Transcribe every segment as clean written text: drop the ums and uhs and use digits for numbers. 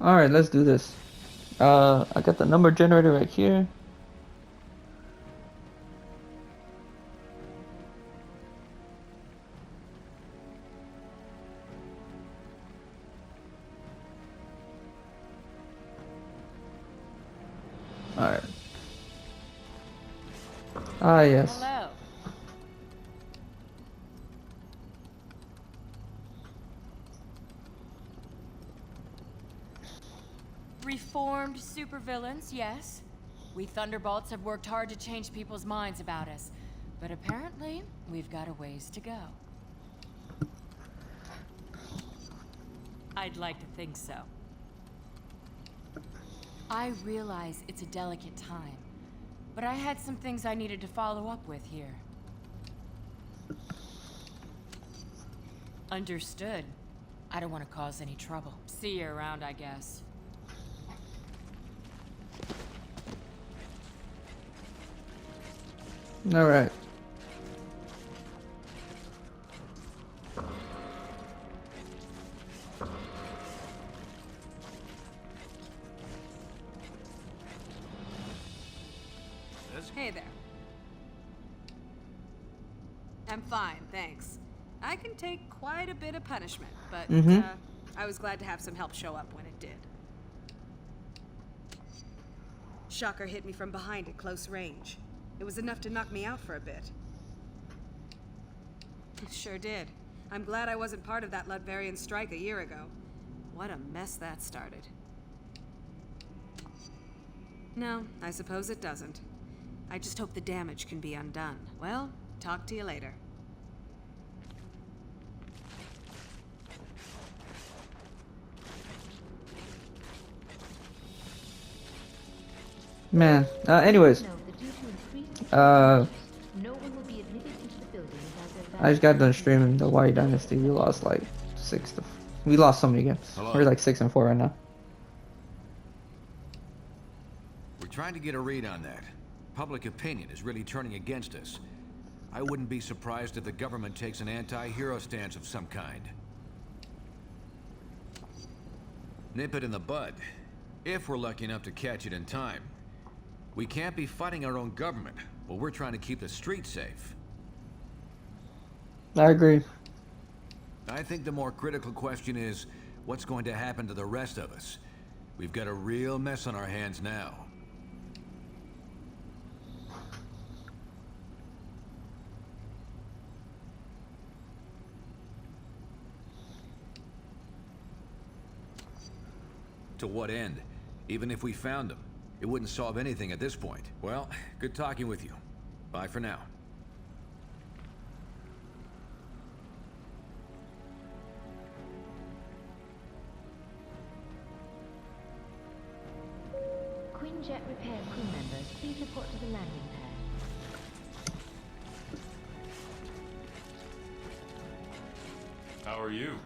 Alright, let's do this. I got the number generator right here. Alright. Ah, yes. Hello. Reformed supervillains, yes. We Thunderbolts have worked hard to change people's minds about us, but apparently, we've got a ways to go. I'd like to think so. I realize it's a delicate time, but I had some things I needed to follow up with here. Understood. I don't want to cause any trouble. See you around, I guess. Alright. Hey there. I'm fine, thanks. I can take quite a bit of punishment, but I was glad to have some help show up when it did. Shocker hit me from behind at close range. It was enough to knock me out for a bit. It sure did. I'm glad I wasn't part of that Ludvarian strike a year ago. What a mess that started. No, I suppose it doesn't. I just hope the damage can be undone. Well, talk to you later. Man. Anyways. I just got done streaming the White Dynasty. We lost like we lost so many games. Hello. We're like 6-4 right now. We're trying to get a read on that. Public opinion is really turning against us. I wouldn't be surprised if the government takes an anti-hero stance of some kind. Nip it in the bud, if we're lucky enough to catch it in time. We can't be fighting our own government while we're trying to keep the streets safe. I agree. I think the more critical question is, what's going to happen to the rest of us? We've got a real mess on our hands now. To what end? Even if we found them, it wouldn't solve anything at this point. Well, good talking with you. Bye for now. Quinjet repair crew members, please report to the landing pad. How are you?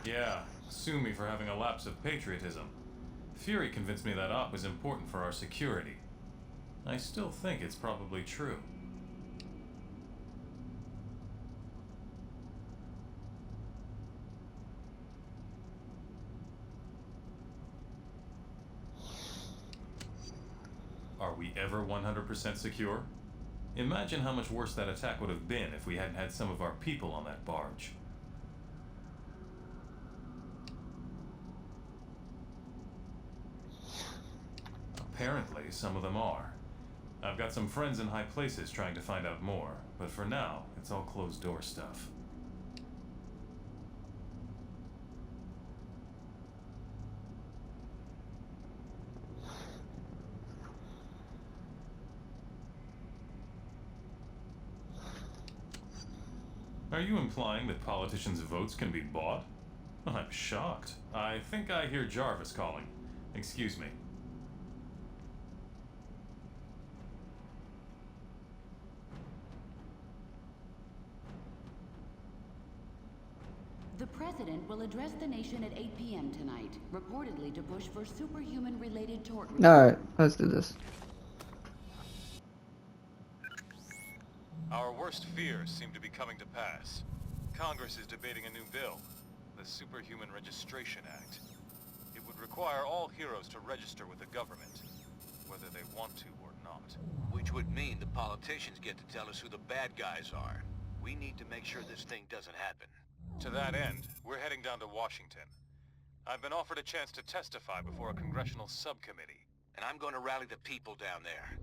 Yeah, sue me for having a lapse of patriotism. Fury convinced me that op was important for our security. I still think it's probably true. Are we ever 100% secure? Imagine how much worse that attack would have been if we hadn't had some of our people on that barge. Apparently, some of them are. I've got some friends in high places trying to find out more, but for now, it's all closed-door stuff. Are you implying that politicians' votes can be bought? I'm shocked. I think I hear Jarvis calling. Excuse me. The President will address the nation at 8 p.m. tonight, reportedly to push for superhuman-related tort. Alright, let's do this. Our worst fears seem to be coming to pass. Congress is debating a new bill, the Superhuman Registration Act. It would require all heroes to register with the government, whether they want to or not. Which would mean the politicians get to tell us who the bad guys are. We need to make sure this thing doesn't happen. To that end, we're heading down to Washington. I've been offered a chance to testify before a congressional subcommittee. And I'm going to rally the people down there.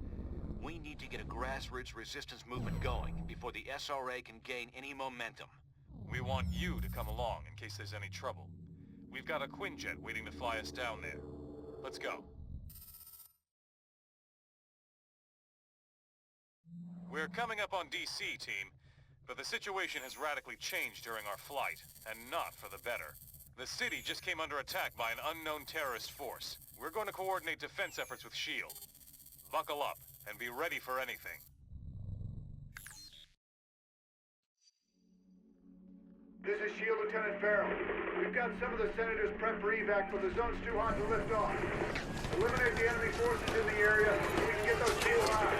We need to get a grassroots resistance movement going before the SRA can gain any momentum. We want you to come along in case there's any trouble. We've got a Quinjet waiting to fly us down there. Let's go. We're coming up on DC, team, but the situation has radically changed during our flight, and not for the better. The city just came under attack by an unknown terrorist force. We're going to coordinate defense efforts with S.H.I.E.L.D. Buckle up and be ready for anything. This is S.H.I.E.L.D. Lieutenant Farrell. We've got some of the senators prepped for evac, but the zone's too hot to lift off. Eliminate the enemy forces in the area so we can get those S.H.I.E.L.D. out.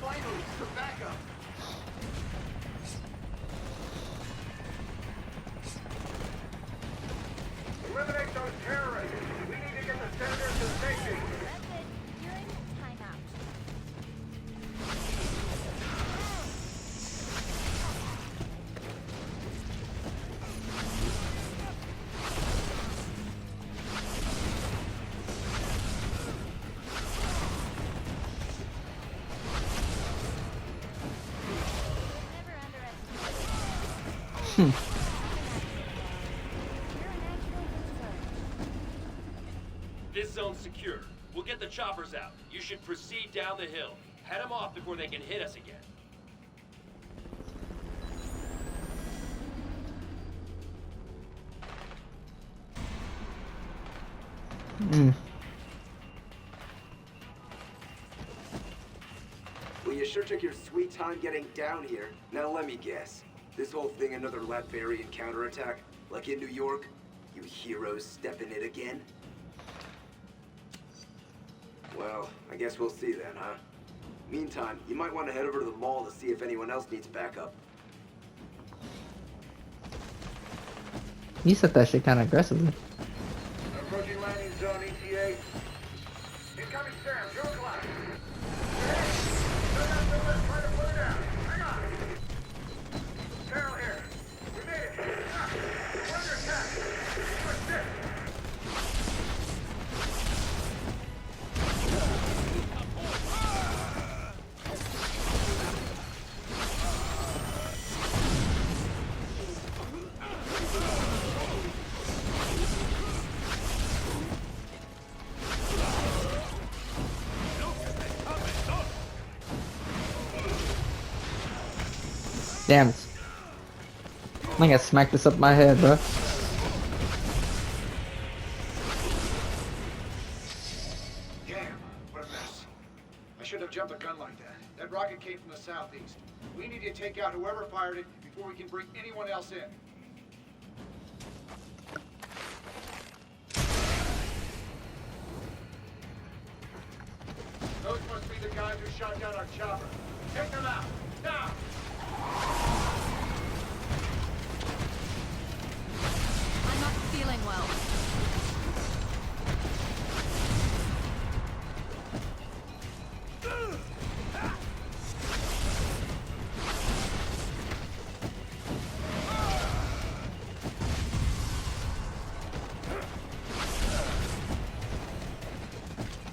Finally, some backup. Eliminate those terrorists. We need to get the senators to safety. During timeout. Never underestimate. This zone's secure. We'll get the choppers out. You should proceed down the hill. Head them off before they can hit us again. Well, you sure took your sweet time getting down here. Now let me guess. This whole thing another Latverian counterattack? Like in New York? You heroes stepping it again? Well, I guess we'll see then, huh? Meantime, you might want to head over to the mall to see if anyone else needs backup. You said that shit kind of aggressively. Approaching landing zone ETA. Incoming Sam, Joe Class. Try to put it down. Hang on. Carol here. We made it. We're under attack. What's this? Damn it. I think I smacked this up my head, bro. Damn, what a mess. I shouldn't have jumped a gun like that. That rocket came from the southeast. We need to take out whoever fired it before we can bring anyone else in. Those must be the guys who shot down our chopper. Take them out, now! I'm not feeling well.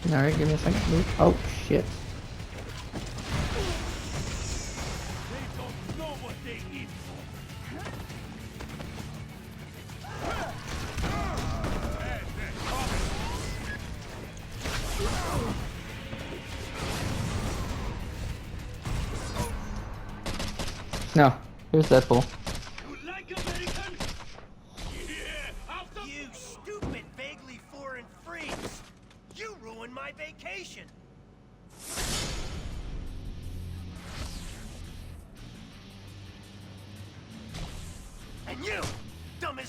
Alright, give me a second. Move. Oh, shit. No, here's Deadpool. You stupid, vaguely foreign freaks! You ruined my vacation!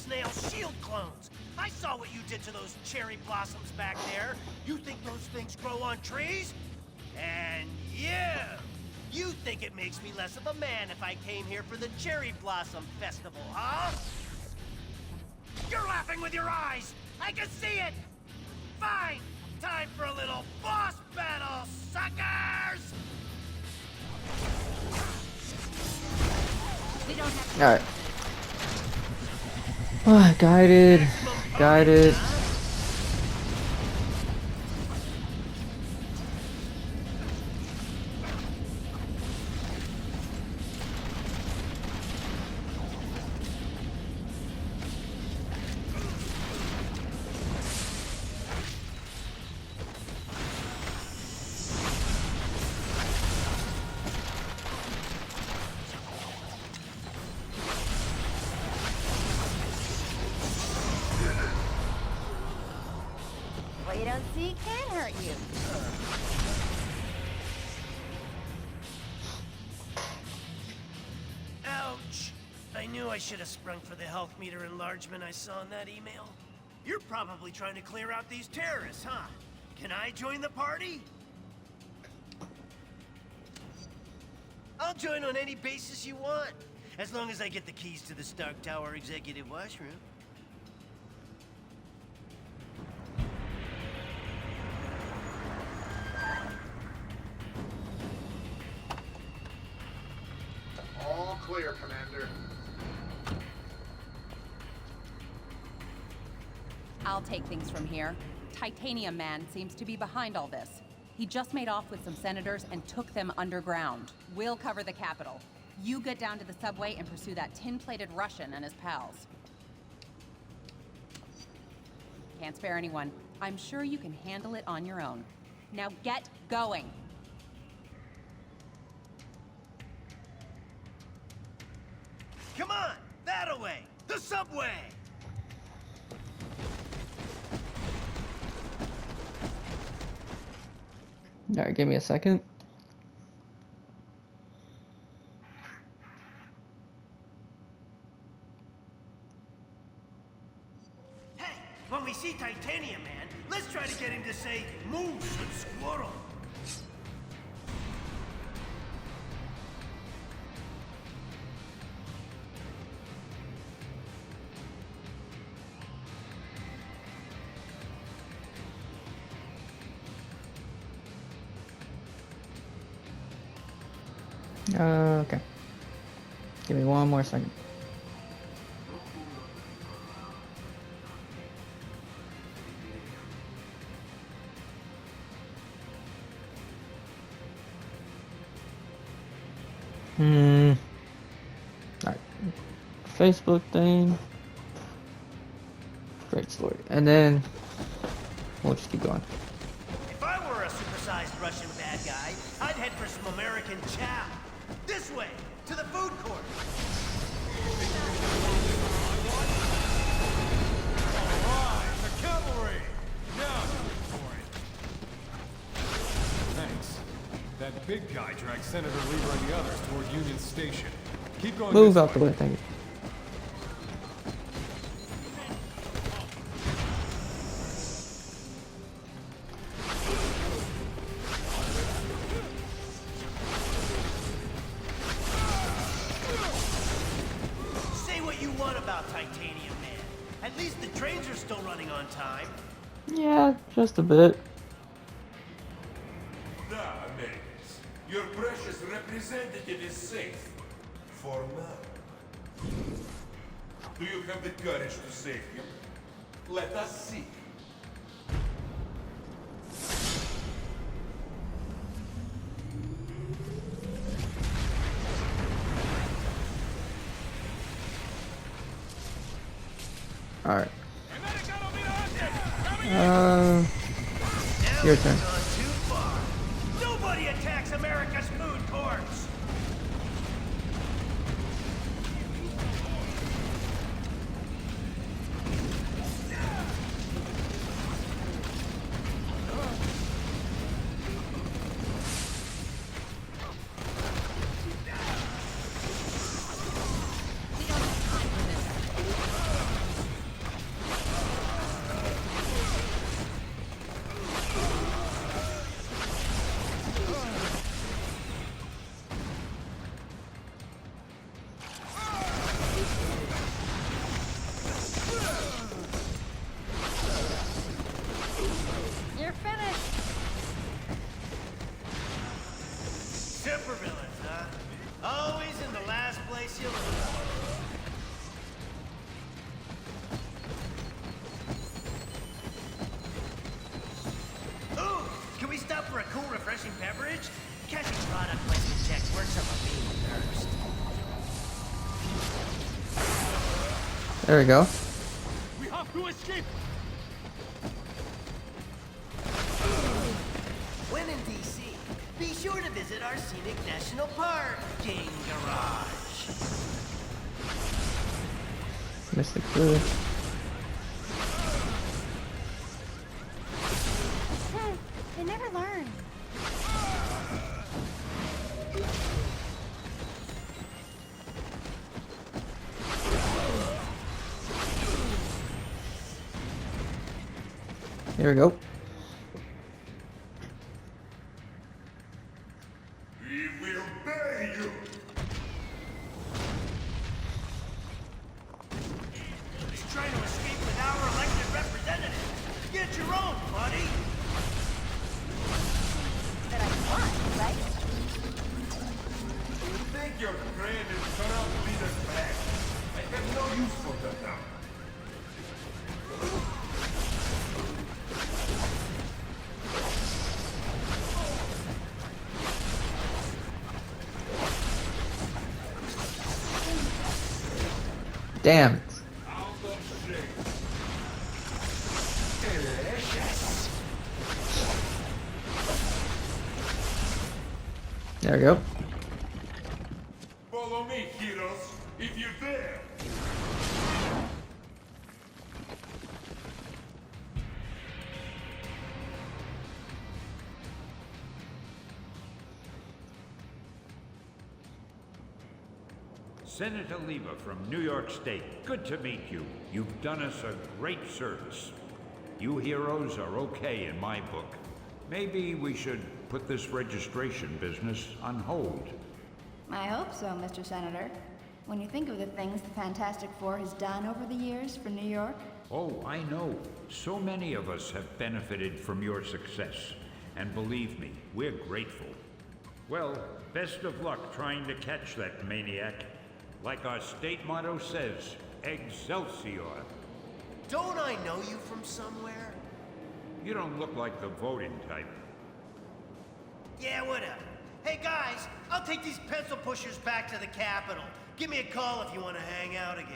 snail shield clones. I saw what you did to those cherry blossoms back there. You think those things grow on trees? And you think it makes me less of a man if I came here for the Cherry Blossom Festival, huh? You're laughing with your eyes! I can see it! Fine! Time for a little boss battle, suckers! We don't have Alright. Guided. Guided. What you don't see can hurt you. Ouch! I knew I should have sprung for the health meter enlargement I saw in that email. You're probably trying to clear out these terrorists, huh? Can I join the party? I'll join on any basis you want, as long as I get the keys to the Stark Tower executive washroom. All clear, Commander. I'll take things from here. Titanium Man seems to be behind all this. He just made off with some senators and took them underground. We'll cover the Capitol. You get down to the subway and pursue that tin-plated Russian and his pals. Can't spare anyone. I'm sure you can handle it on your own. Now get going! Come on! That-a-way! The subway! Alright, give me a second. Hey, when we see Titanium Man, let's try to get him to say moose and squirrel. Okay. Give me one more second. Alright. Facebook thing. Great story. And then we'll just keep going. If I were a supersized Russian bad guy, I'd head for some American chow. This way, to the food court. Alright, the cavalry! Now for it. Thanks. That big guy dragged Senator Lever and the others toward Union Station. Keep going. Move this out the way, thank you. Say what you want about Titanium Man. At least the trains are still running on time. Yeah, just a bit. Now, Americans, your precious representative is safe. For now. Do you have the courage to save him? Let us see. Alright. Your turn. Gone too far. Nobody attacks America's food courts. refreshing beverage? Catching product placement checks works up a mean thirst. There we go. We have to escape! When in DC, be sure to visit our scenic national park, Game Garage. Missed the clue. They never learn. Here we go. We will bury you! He's trying to escape with our elected representative. Get your own, buddy! That I want, right? You think your grand and corrupt leader's back? I have no use for them now. Damn it. There we go. Follow me, heroes, if you dare! Senator Lever from New York State, good to meet you. You've done us a great service. You heroes are okay in my book. Maybe we should put this registration business on hold. I hope so, Mr. Senator. When you think of the things the Fantastic Four has done over the years for New York. Oh, I know. So many of us have benefited from your success. And believe me, we're grateful. Well, best of luck trying to catch that maniac. Like our state motto says, Excelsior. Don't I know you from somewhere? You don't look like the voting type. Yeah, whatever. Hey guys, I'll take these pencil pushers back to the Capitol. Give me a call if you want to hang out again.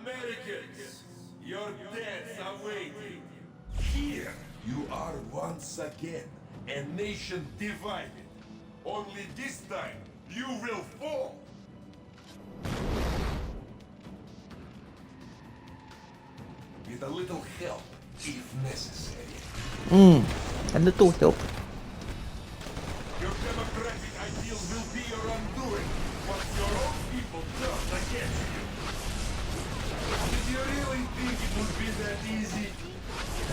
Americans, your deaths are waiting. Here, you are once again a nation divided. Only this time, you will fall. With a little help, if necessary. A little help. Your democratic ideal will be your undoing, but your own people turn against you. Did you really think it would be that easy?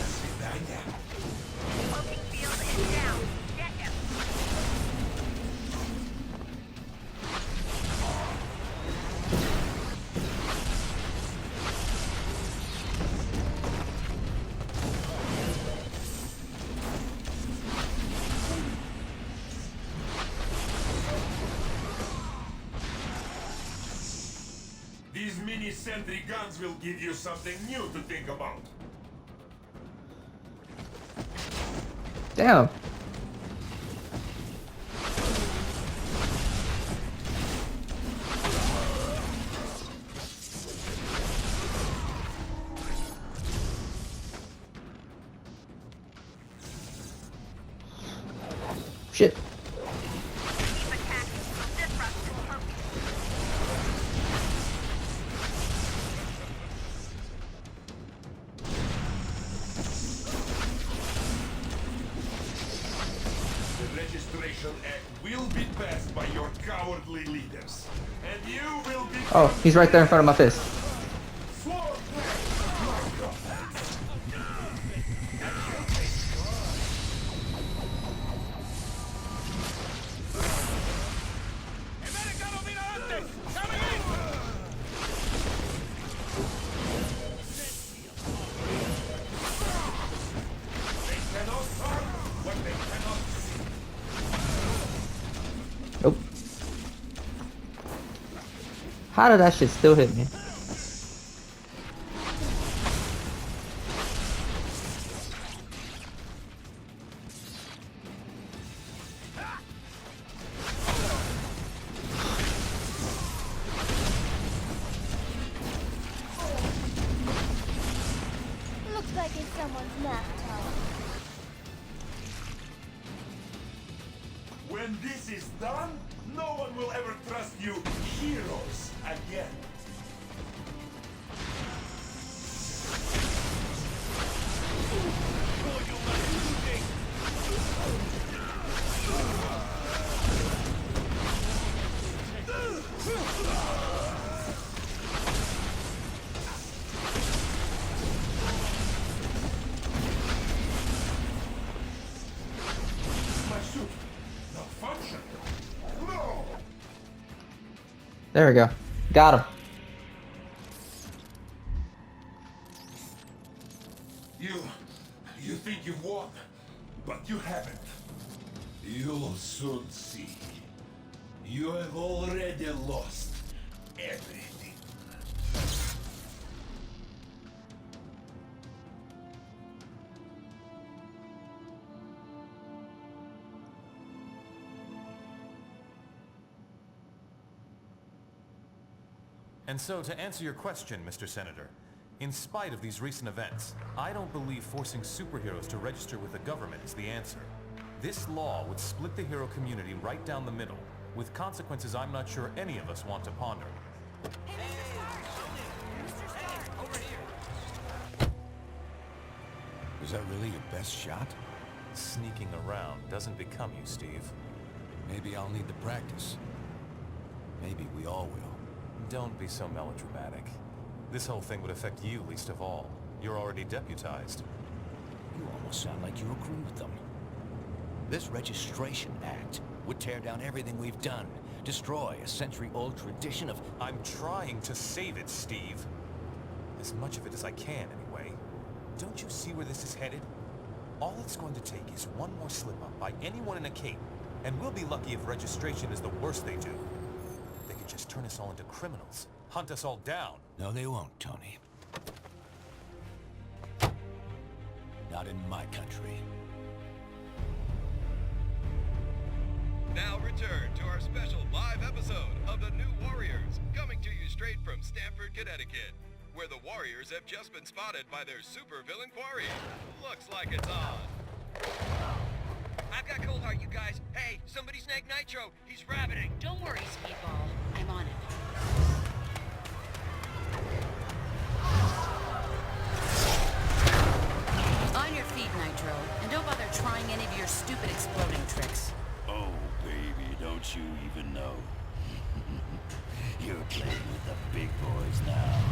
Свидания. Smoking field is down. Get him. These mini-sentry guns will give you something new to think about. Damn. Shit. The Registration Act will be passed by your cowardly leaders. And you will be... Oh, he's right there in front of my fist. They cannot stop How did that shit still hit me? Looks like it's someone's nap time. When this is done, no one will ever trust you heroes again. My suit, malfunction. No! There we go. Got him. You think you've won, but you haven't. You'll soon see. You have already lost everything. And so, to answer your question, Mr. Senator, in spite of these recent events, I don't believe forcing superheroes to register with the government is the answer. This law would split the hero community right down the middle, with consequences I'm not sure any of us want to ponder. Is that really your best shot? Sneaking around doesn't become you, Steve. Maybe I'll need the practice. Maybe we all will. Don't be so melodramatic. This whole thing would affect you least of all. You're already deputized. You almost sound like you agree with them. This Registration Act would tear down everything we've done, destroy a century-old tradition of... I'm trying to save it, Steve. As much of it as I can, anyway. Don't you see where this is headed? All it's going to take is one more slip-up by anyone in a cape, and we'll be lucky if registration is the worst they do. They could just turn us all into criminals, hunt us all down. No, they won't, Tony. Not in my country. Now return to our special live episode of The New Warriors, coming to you straight from Stamford, Connecticut, where the Warriors have just been spotted by their supervillain quarry. Looks like it's on. I've got cold heart, you guys. Hey, somebody snag Nitro. He's rabbiting. Don't worry, Speedball. I'm on it. On your feet, Nitro. And don't bother trying any of your stupid exploding tricks. Oh, baby, don't you even know? You're playing with the big boys now.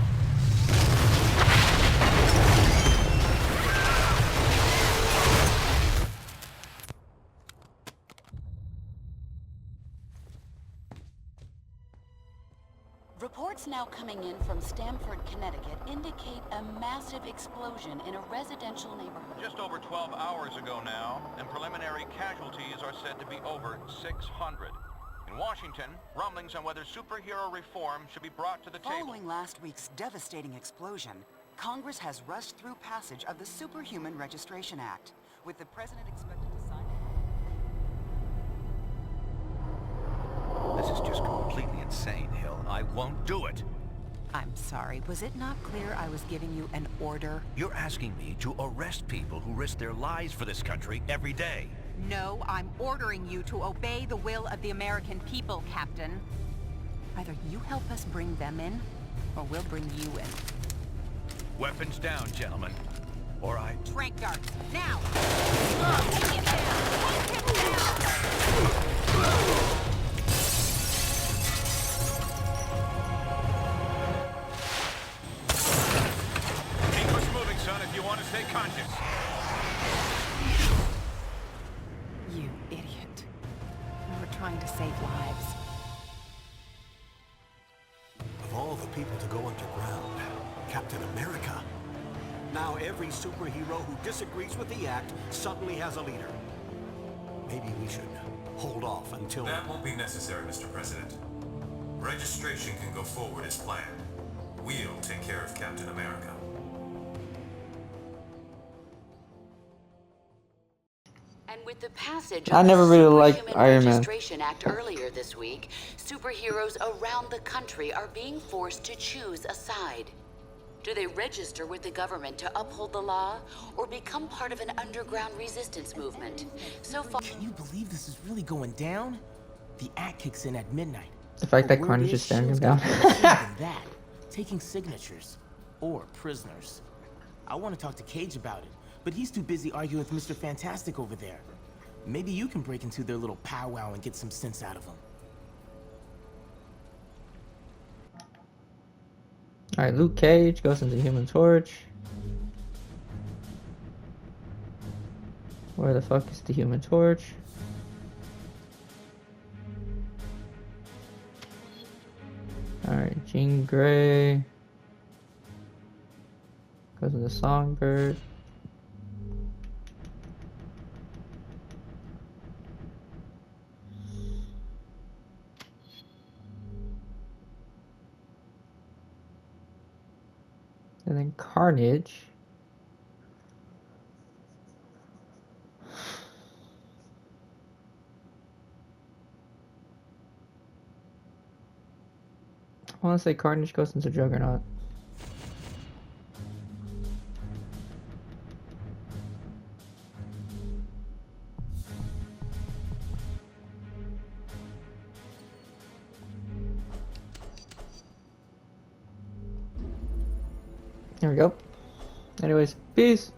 Reports now coming in from Stamford, Connecticut indicate a massive explosion in a residential neighborhood. Just over 12 hours ago now, and preliminary casualties are said to be over 600. In Washington, rumblings on whether superhero reform should be brought to the table. Following last week's devastating explosion, Congress has rushed through passage of the Superhuman Registration Act, with the president expected to sign it. This is just completely insane, Hill. I won't do it. I'm sorry, was it not clear I was giving you an order? You're asking me to arrest people who risk their lives for this country every day. No, I'm ordering you to obey the will of the American people, Captain. Either you help us bring them in, or we'll bring you in. Weapons down, gentlemen. Or I... Trank darts, now! Take him down! Take him down! If you want to stay conscious. You idiot. We were trying to save lives. Of all the people to go underground, Captain America. Now every superhero who disagrees with the act suddenly has a leader. Maybe we should hold off until... That won't be necessary, Mr. President. Registration can go forward as planned. We'll take care of Captain America. And with the passage I of never the really liked Superhuman Iron Man. Registration Act earlier this week, superheroes around the country are being forced to choose a side. Do they register with the government to uphold the law, or become part of an underground resistance movement? So far, Can you believe this is really going down? The act kicks in at midnight. The fact that But Carnage word is staring him Shield's down. got more scenes than that, taking signatures or prisoners. I want to talk to Cage about it, but he's too busy arguing with Mr. Fantastic over there. Maybe you can break into their little powwow and get some sense out of him. Alright, Luke Cage goes into Human Torch. Where the fuck is the Human Torch? Alright, Jean Grey goes into Songbird. And then Carnage I want to say Carnage goes into Juggernaut. There we go. Anyways, peace.